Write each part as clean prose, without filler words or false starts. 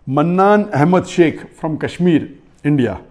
Mannan Ahmed Sheikh from Kashmir, India.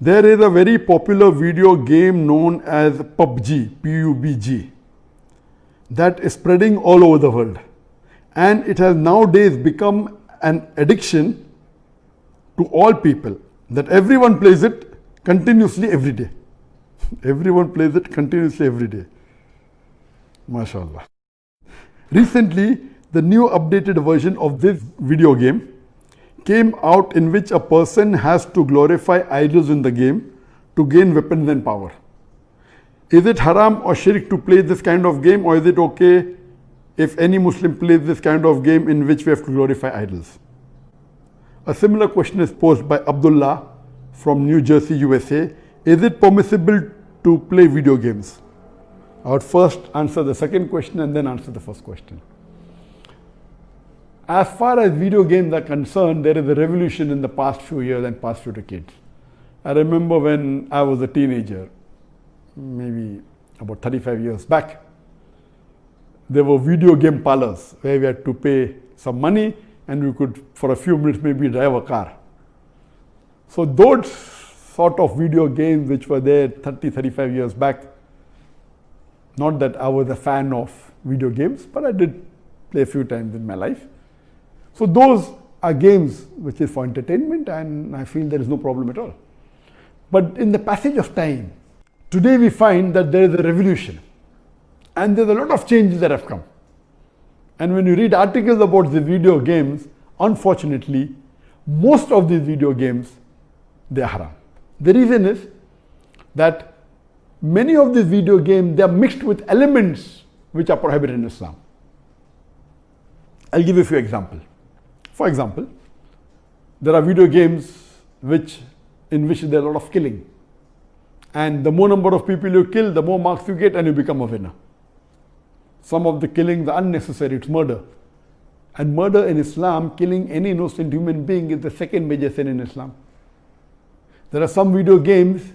There is a very popular video game known as PubG, P-U-B-G, that is spreading all over the world. And it has nowadays become an addiction to all people, that everyone plays it continuously every day. Everyone plays it continuously every day. MashaAllah. Recently, the new updated version of this video game came out, in which a person has to glorify idols in the game to gain weapons and power. Is it haram or shirk to play this kind of game, or is it okay if any Muslim plays this kind of game in which we have to glorify idols? A similar question is posed by Abdullah from New Jersey, USA. Is it permissible to play video games? I would first answer the second question and then answer the first question. As far as video games are concerned, there is a revolution in the past few years and past few decades. I remember when I was a teenager, maybe about 35 years back, there were video game parlors where we had to pay some money and we could, for a few minutes, maybe drive a car. So those sort of video games which were there 30, 35 years back, not that I was a fan of video games, but I did play a few times in my life. So those are games which is for entertainment, and I feel there is no problem at all. But in the passage of time, today we find that there is a revolution and there's a lot of changes that have come. And when you read articles about the video games, unfortunately, most of these video games, they are haram. The reason is that many of these video games, they are mixed with elements which are prohibited in Islam. I'll give you a few examples. For example, there are video games in which there is a lot of killing. And the more number of people you kill, the more marks you get and you become a winner. Some of the killings are unnecessary, it's murder. And murder in Islam, killing any innocent human being, is the second major sin in Islam. There are some video games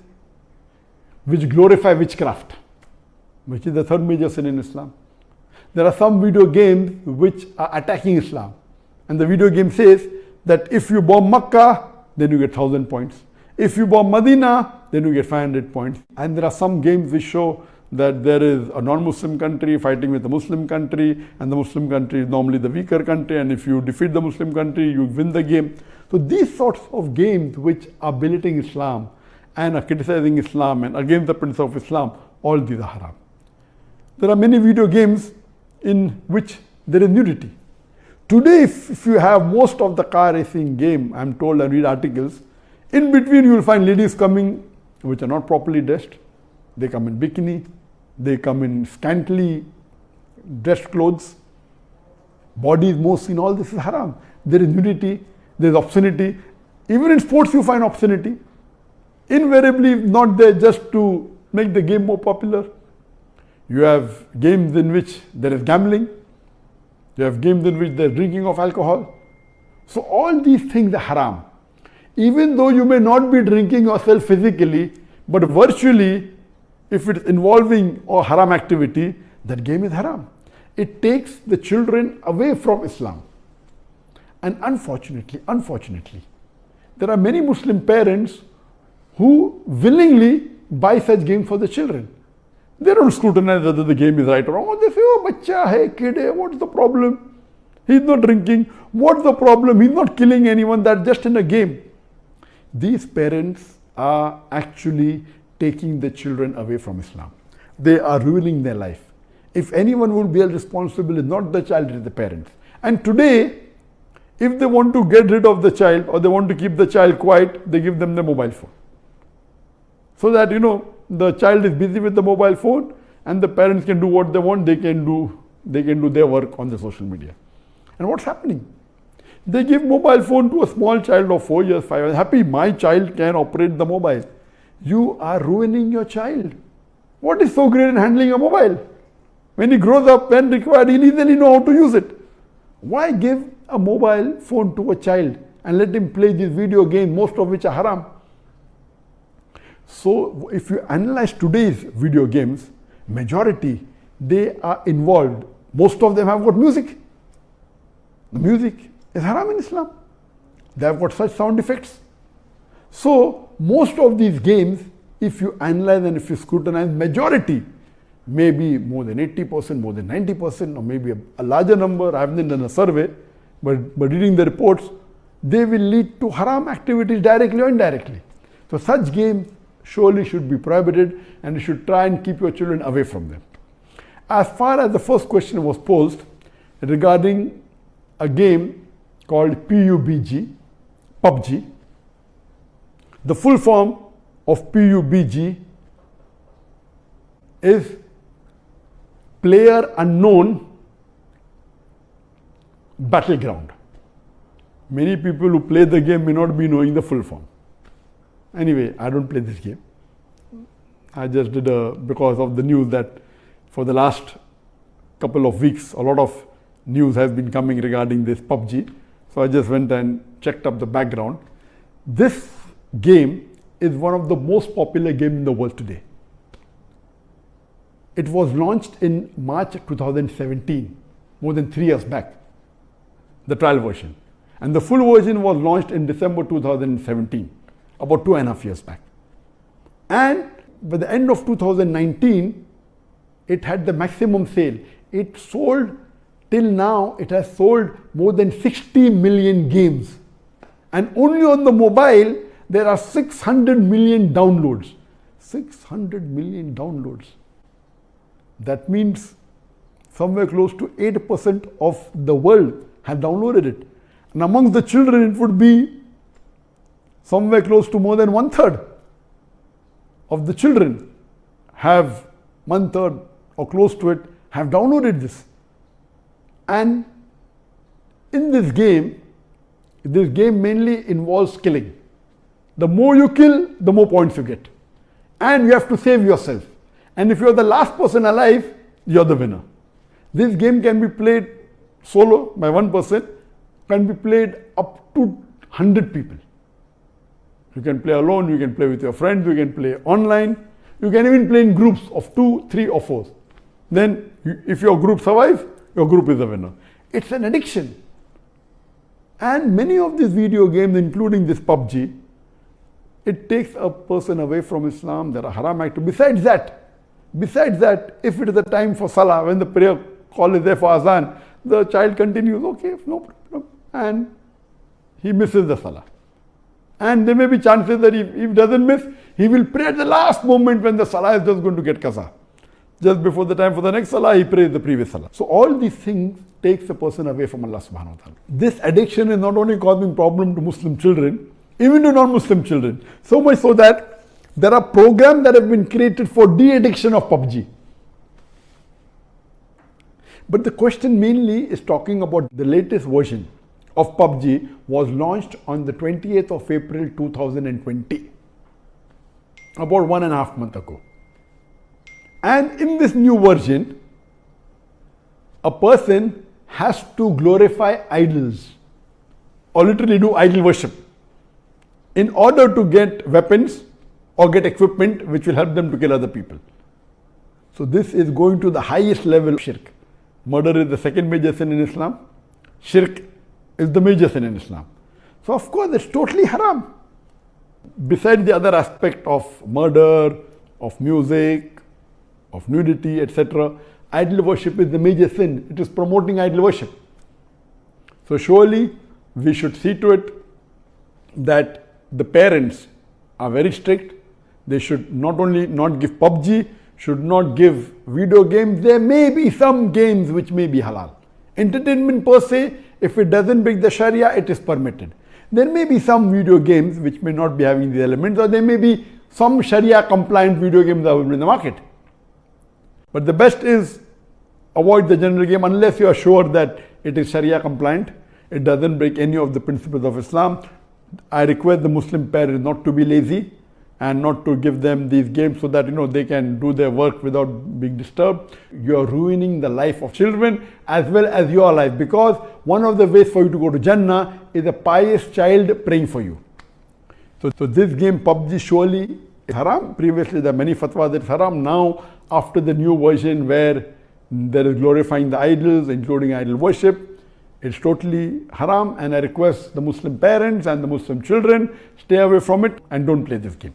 which glorify witchcraft, which is the third major sin in Islam. There are some video games which are attacking Islam. And the video game says that if you bomb Makkah, then you get 1,000 points. If you bomb Medina, then you get 500 points. And there are some games which show that there is a non-Muslim country fighting with a Muslim country, and the Muslim country is normally the weaker country, and if you defeat the Muslim country, you win the game. So these sorts of games which are belittling Islam and are criticizing Islam and against the principle of Islam, all these are haram. There are many video games in which there is nudity. Today, if you have most of the car racing game, I'm told, I read articles, in between you will find ladies coming which are not properly dressed. They come in bikini, they come in scantily dressed clothes, bodies more seen, all this is haram. There is nudity, there is obscenity. Even in sports you find obscenity. Invariably not there just to make the game more popular. You have games in which there is gambling. You have games in which there is drinking of alcohol. So all these things are haram. Even though you may not be drinking yourself physically, but virtually, if it is involving a haram activity, that game is haram. It takes the children away from Islam. And unfortunately, there are many Muslim parents who willingly buy such games for the children. They don't scrutinize whether the game is right or wrong. They say, oh, bacha hai, kid hai, what's the problem? He's not drinking. What's the problem? He's not killing anyone. That's just in a game. These parents are actually taking the children away from Islam. They are ruining their life. If anyone will be held responsible, it's not the child, it's the parents. And today, if they want to get rid of the child or they want to keep the child quiet, they give them the mobile phone. So that, the child is busy with the mobile phone and the parents can do what they want, they can do their work on the social media. And what's happening? They give mobile phone to a small child of 4 years, 5 years. Happy, my child can operate the mobile. You are ruining your child. What is so great in handling a mobile? When he grows up when required, he'll easily know how to use it. Why give a mobile phone to a child and let him play these video games, most of which are haram? So if you analyze today's video games, majority, they are involved. Most of them have got music. The music is haram in Islam. They have got such sound effects. So most of these games, if you analyze and if you scrutinize, majority, maybe more than 80%, more than 90%, or maybe a larger number, I haven't done a survey, but reading the reports, they will lead to haram activities directly or indirectly. So such games surely should be prohibited, and you should try and keep your children away from them. As far as the first question was posed regarding a game called PUBG, the full form of PUBG is Player Unknown Battleground. Many people who play the game may not be knowing the full form. Anyway, I don't play this game. I just did because of the news that for the last couple of weeks, a lot of news has been coming regarding this PUBG. So I just went and checked up the background. This game is one of the most popular games in the world today. It was launched in March 2017, more than 3 years back, the trial version. And the full version was launched in December 2017, about 2.5 years back. And by the end of 2019, it had the maximum sale. It sold, till now, it has sold more than 60 million games. And only on the mobile, there are 600 million downloads. 600 million downloads. That means somewhere close to 8% of the world have downloaded it. And amongst the children, it would be somewhere close to more than 1/3 of the children have 1/3 or close to it have downloaded this. And in this game mainly involves killing. The more you kill, the more points you get. And you have to save yourself. And if you're the last person alive, you're the winner. This game can be played solo by one person, can be played up to 100 people. You can play alone, you can play with your friends, you can play online, you can even play in groups of 2, 3 or 4. Then if your group survives, your group is the winner. It's an addiction. And many of these video games, including this PUBG, it takes a person away from Islam. There are haram activities. Besides that, if it is the time for Salah, when the prayer call is there for Azan, the child continues, okay, no problem, and he misses the Salah. And there may be chances that if he doesn't miss, he will pray at the last moment when the Salah is just going to get qaza. Just before the time for the next Salah, he prays the previous Salah. So all these things takes a person away from Allah subhanahu wa ta'ala. This addiction is not only causing problem to Muslim children, even to non-Muslim children. So much so that there are programs that have been created for de-addiction of PUBG. But the question mainly is talking about the latest version of PUBG was launched on the 28th of April 2020, about 1.5 months ago. And in this new version, a person has to glorify idols or literally do idol worship in order to get weapons or get equipment which will help them to kill other people. So this is going to the highest level of shirk. Murder is the second major sin in Islam. Shirk is the major sin in Islam. So of course it's totally haram. Besides the other aspect of murder, of music, of nudity, etc., idol worship is the major sin. It is promoting idol worship. So surely we should see to it that the parents are very strict. They should not only not give PUBG, should not give video games. There may be some games which may be halal. Entertainment per se, if it doesn't break the Sharia, it is permitted. There may be some video games which may not be having these elements, or there may be some Sharia compliant video games available in the market. But the best is avoid the general game unless you are sure that it is Sharia compliant. It doesn't break any of the principles of Islam. I request the Muslim parents not to be lazy and not to give them these games so that they can do their work without being disturbed. You are ruining the life of children as well as your life, because one of the ways for you to go to Jannah is a pious child praying for you. So this game PUBG surely is haram. Previously there are many fatwas that it's haram. Now after the new version where there is glorifying the idols, including idol worship, It's totally haram, and I request the Muslim parents and the Muslim children, stay away from it and don't play this game.